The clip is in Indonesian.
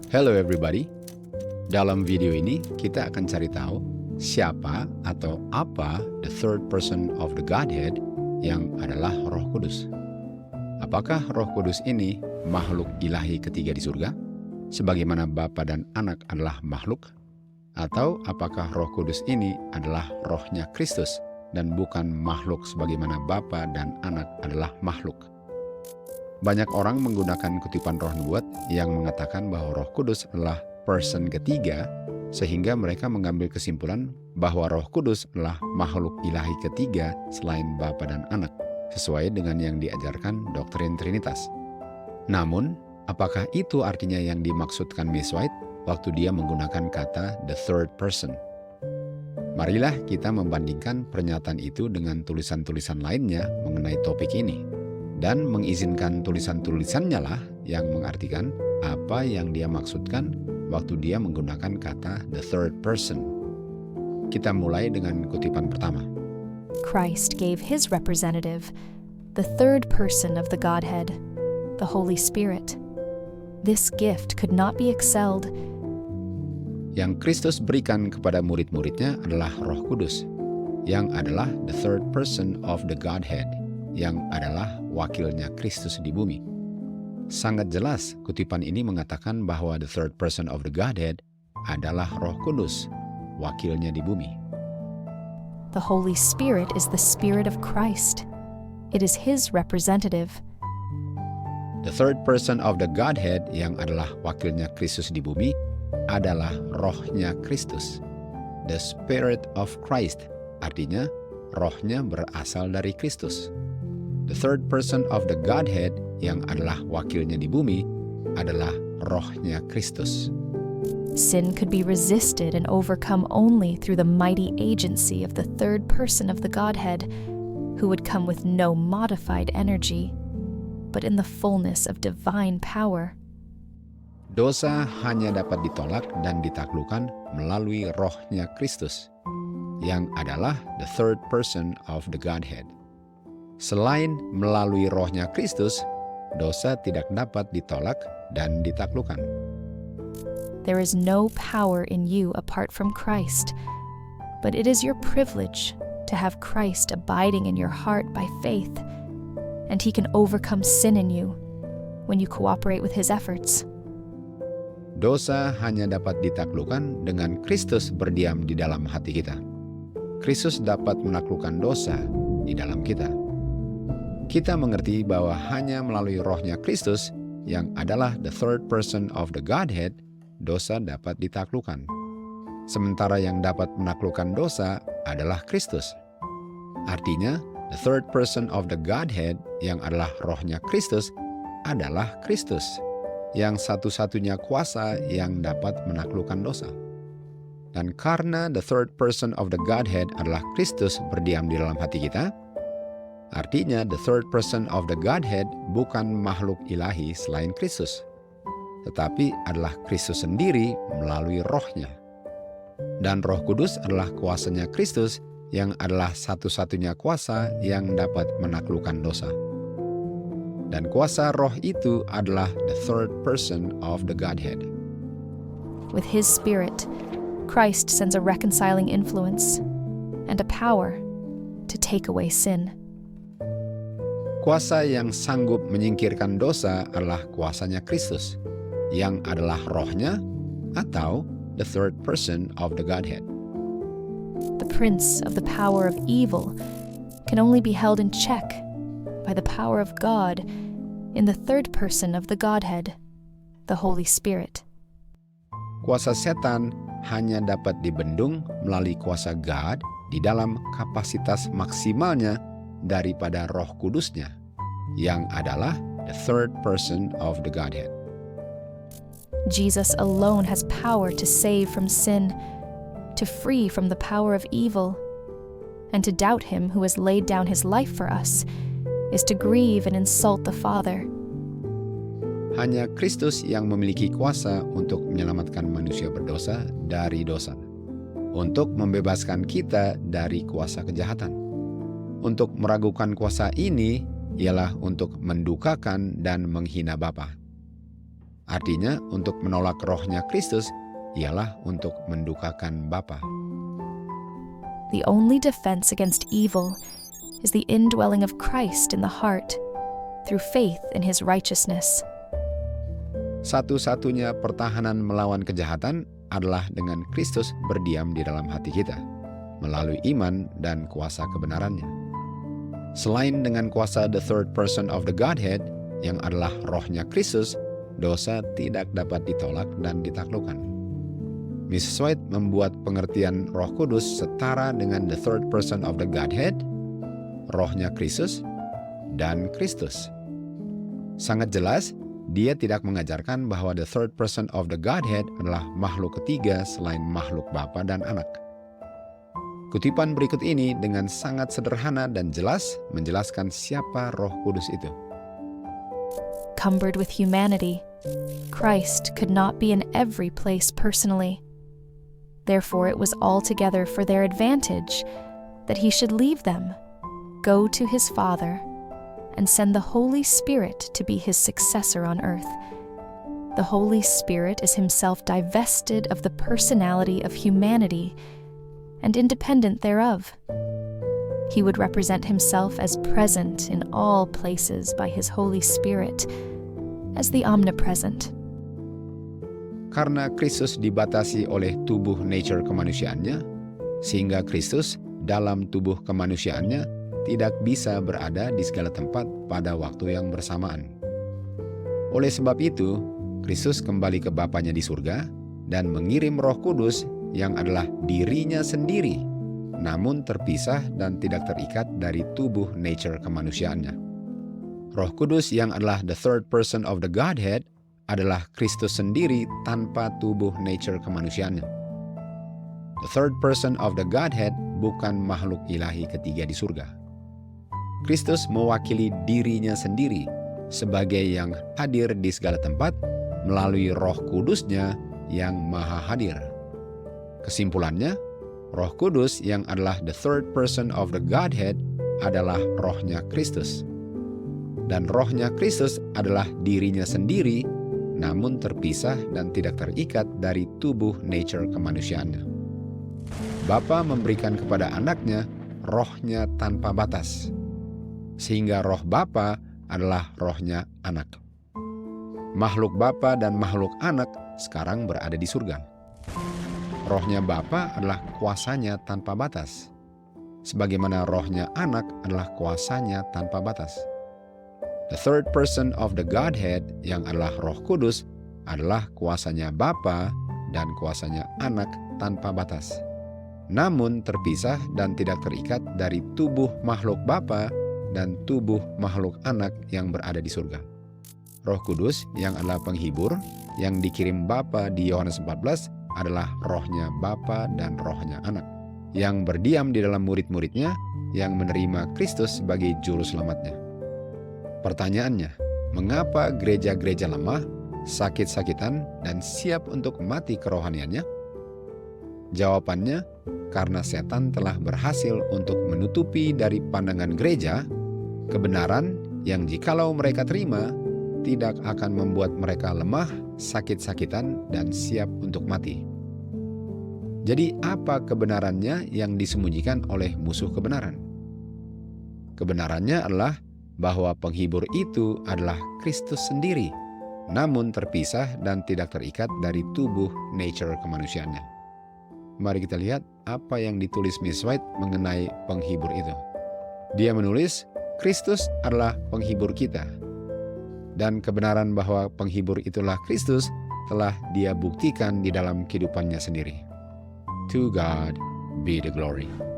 Hello everybody. Dalam video ini kita akan cari tahu siapa atau apa the third person of the Godhead yang adalah Roh Kudus. Apakah Roh Kudus ini makhluk ilahi ketiga di surga, sebagaimana Bapa dan Anak adalah makhluk? Atau apakah Roh Kudus ini adalah rohnya Kristus dan bukan makhluk sebagaimana Bapa dan Anak adalah makhluk? Banyak orang menggunakan kutipan roh nubuat yang mengatakan bahwa Roh Kudus adalah person ketiga, sehingga mereka mengambil kesimpulan bahwa Roh Kudus adalah makhluk ilahi ketiga selain Bapa dan Anak, sesuai dengan yang diajarkan doktrin Trinitas. Namun, apakah itu artinya yang dimaksudkan Miss White waktu dia menggunakan kata the third person? Marilah kita membandingkan pernyataan itu dengan tulisan-tulisan lainnya mengenai topik ini, dan mengizinkan tulisan-tulisannya lah yang mengartikan apa yang dia maksudkan waktu dia menggunakan kata the third person. Kita mulai dengan kutipan pertama. Christ gave his representative, the third person of the Godhead, the Holy Spirit. This gift could not be excelled. Yang Kristus berikan kepada murid-muridnya adalah Roh Kudus, yang adalah the third person of the Godhead, yang adalah wakilnya Kristus di bumi. Sangat jelas kutipan ini mengatakan bahwa the third person of the Godhead adalah Roh Kudus, wakilnya di bumi. The Holy Spirit is the Spirit of Christ. It is his representative. The third person of the Godhead yang adalah wakilnya Kristus di bumi adalah rohnya Kristus. The Spirit of Christ, artinya rohnya berasal dari Kristus. The third person of the Godhead yang adalah wakilnya di bumi adalah rohnya Kristus. Sin could be resisted and overcome only through the mighty agency of the third person of the Godhead, who would come with no modified energy, but in the fullness of divine power. Dosa hanya dapat ditolak dan ditaklukkan melalui rohnya Kristus, yang adalah the third person of the Godhead. Selain melalui rohnya Kristus, dosa tidak dapat ditolak dan ditaklukkan. There is no power in you apart from Christ, but it is your privilege to have Christ abiding in your heart by faith, and he can overcome sin in you when you cooperate with his efforts. Dosa hanya dapat ditaklukkan dengan Kristus berdiam di dalam hati kita. Kristus dapat menaklukkan dosa di dalam kita. Kita mengerti bahwa hanya melalui rohnya Kristus yang adalah the third person of the Godhead, dosa dapat ditaklukkan. Sementara yang dapat menaklukkan dosa adalah Kristus. Artinya, the third person of the Godhead yang adalah rohnya Kristus adalah Kristus, yang satu-satunya kuasa yang dapat menaklukkan dosa. Dan karena the third person of the Godhead adalah Kristus berdiam di dalam hati kita, artinya the third person of the Godhead bukan makhluk ilahi selain Kristus, tetapi adalah Kristus sendiri melalui rohnya. Dan Roh Kudus adalah kuasanya Kristus yang adalah satu-satunya kuasa yang dapat menaklukkan dosa. Dan kuasa roh itu adalah the third person of the Godhead. With his Spirit, Christ sends a reconciling influence and a power to take away sin. Kuasa yang sanggup menyingkirkan dosa adalah kuasanya Kristus, yang adalah rohnya atau the third person of the Godhead. The prince of the power of evil can only be held in check by the power of God in the third person of the Godhead, the Holy Spirit. Kuasa setan hanya dapat dibendung melalui kuasa God di dalam kapasitas maksimalnya daripada Roh Kudusnya, yang adalah the third person of the Godhead. Jesus alone has power to save from sin, to free from the power of evil, and to doubt him who has laid down his life for us is to grieve and insult the Father. Hanya Kristus yang memiliki kuasa untuk menyelamatkan manusia berdosa dari dosa, untuk membebaskan kita dari kuasa kejahatan. Untuk meragukan kuasa ini ialah untuk mendukakan dan menghina Bapa. Artinya, untuk menolak rohnya Kristus ialah untuk mendukakan Bapa. The only defense against evil is the indwelling of Christ in the heart through faith in his righteousness. Satu-satunya pertahanan melawan kejahatan adalah dengan Kristus berdiam di dalam hati kita, melalui iman dan kuasa kebenarannya. Selain dengan kuasa the third person of the Godhead, yang adalah rohnya Kristus, dosa tidak dapat ditolak dan ditaklukkan. Mrs. White membuat pengertian Roh Kudus setara dengan the third person of the Godhead, rohnya Kristus, dan Kristus. Sangat jelas, dia tidak mengajarkan bahwa the third person of the Godhead adalah makhluk ketiga selain makhluk Bapa dan Anak. Kutipan berikut ini dengan sangat sederhana dan jelas menjelaskan siapa Roh Kudus itu. Cumbered with humanity, Christ could not be in every place personally. Therefore, it was altogether for their advantage that he should leave them, go to his Father, and send the Holy Spirit to be his successor on earth. The Holy Spirit is himself divested of the personality of humanity and independent thereof. He would represent himself as present in all places by his Holy Spirit, as the omnipresent. Karena Kristus dibatasi oleh tubuh nature kemanusiaannya, sehingga Kristus dalam tubuh kemanusiaannya tidak bisa berada di segala tempat pada waktu yang bersamaan. Oleh sebab itu, Kristus kembali ke Bapanya di surga dan mengirim Roh Kudus yang adalah dirinya sendiri, namun terpisah dan tidak terikat dari tubuh nature kemanusiaannya. Roh Kudus yang adalah the third person of the Godhead adalah Kristus sendiri tanpa tubuh nature kemanusiaannya. The third person of the Godhead bukan makhluk ilahi ketiga di surga. Kristus mewakili dirinya sendiri sebagai yang hadir di segala tempat melalui Roh Kudusnya yang maha hadir. Kesimpulannya, Roh Kudus yang adalah the third person of the Godhead adalah rohnya Kristus. Dan rohnya Kristus adalah dirinya sendiri, namun terpisah dan tidak terikat dari tubuh nature kemanusiaannya. Bapa memberikan kepada anaknya rohnya tanpa batas, sehingga roh Bapa adalah rohnya anak. Makhluk Bapa dan makhluk anak sekarang berada di surga. Rohnya Bapa adalah kuasanya tanpa batas, sebagaimana rohnya anak adalah kuasanya tanpa batas. The third person of the Godhead yang adalah Roh Kudus adalah kuasanya Bapa dan kuasanya Anak tanpa batas. Namun terpisah dan tidak terikat dari tubuh makhluk Bapa dan tubuh makhluk Anak yang berada di surga. Roh Kudus yang adalah penghibur yang dikirim Bapa di Yohanes 14 adalah rohnya Bapa dan rohnya Anak yang berdiam di dalam murid-muridnya yang menerima Kristus sebagai juru selamatnya. Pertanyaannya, mengapa gereja-gereja lemah, sakit-sakitan, dan siap untuk mati kerohaniannya? Jawabannya, karena setan telah berhasil untuk menutupi dari pandangan gereja kebenaran yang jikalau mereka terima, tidak akan membuat mereka lemah, sakit-sakitan, dan siap untuk mati. Jadi apa kebenarannya yang disembunyikan oleh musuh kebenaran? Kebenarannya adalah bahwa penghibur itu adalah Kristus sendiri, namun terpisah dan tidak terikat dari tubuh nature kemanusiaannya. Mari kita lihat apa yang ditulis Miss White mengenai penghibur itu. Dia menulis, Kristus adalah penghibur kita. Dan kebenaran bahwa penghibur itulah Kristus telah dia buktikan di dalam kehidupannya sendiri. To God be the glory.